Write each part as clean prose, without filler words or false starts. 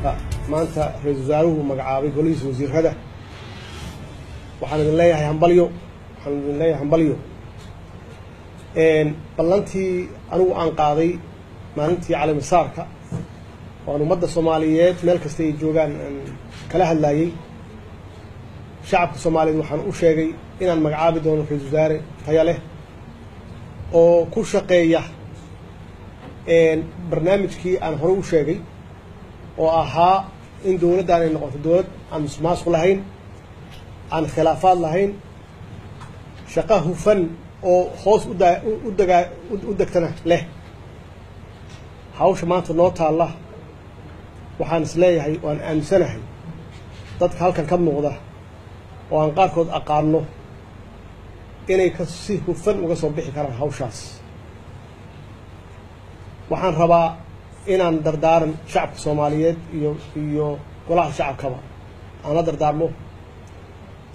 maanta ra'iisul wasaaruhu magacaabay golihiisa wasiirada waxaan idin leeyahay hambalyo ballantii anigu aan qaaday maalintii calaamisaarka waan ummadda Soomaaliyeed meel kasta ay joogaan kala hadlayay shacabka Soomaaliyeed waxaan u sheegay inaan magacaabi doono ra'iisul wasaare tayo leh oo ku shaqeeya barnaamijkii aan hore u sheegay oo ahaa in dawladdan ay noqoto dawlad aan musuqmaasuq lahayn aan khilaafaad lahayn shaqo hufan oo hoos u degtana leh hawsha maanta noo taalla waxaan isleeyahay waan aaminsanahay dadka halkan ka muuqda oo aan qaarkood aqaano inay si hufan uga soo bixi karaan hawshaas waxaan rabaa inaan dardaaran shacabka Soomaaliyeed iyo golaha shacabkaba aan la dardaarmo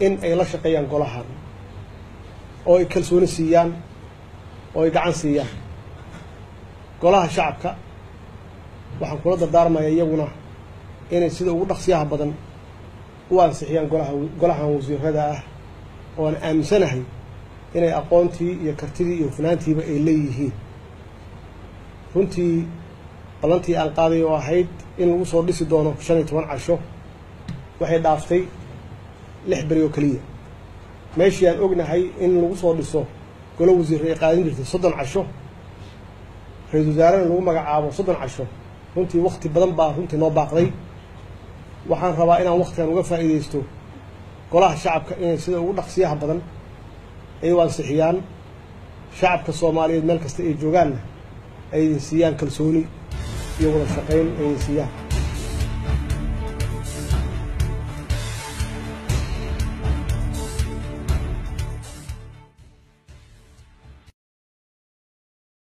in ay la shaqeeyaan golahan oo ay kalsooni siiyaan oo ay gacan siiyaan golaha shacabka waxaan kula dardaarmayaa iyaguna inay sida ugu dhaqsiyaha badan u ansixiyaan golahan wasiirada ah oo aan aaminsanahay inay aqoontii iyo kartidii iyo hufnaantiiba ay leeyihiin runtii ballantii aan qaaday oo ahayd in lagu soo dhisi doono 15 casho waxay dhaaftay 6 bari oo kaliya meeshii aan ognahay in lagu soo dhiso golo wasiir ay qaadan jirtay 30 casho ra'iisul wasaarena lagu magacaabo 30 casho runtii waqti badan baa runtii noo baaqday waxaan rabaa inaan waqtigan uga faa'iideysto golaha shacabka inay sida ugu dhaqsiyaha badan ay u ansixiyaan shacabka Soomaaliyeed meel kasta ay joogaan ay siiyaan kalsooni iyo wada shaqeyn ay siiyaan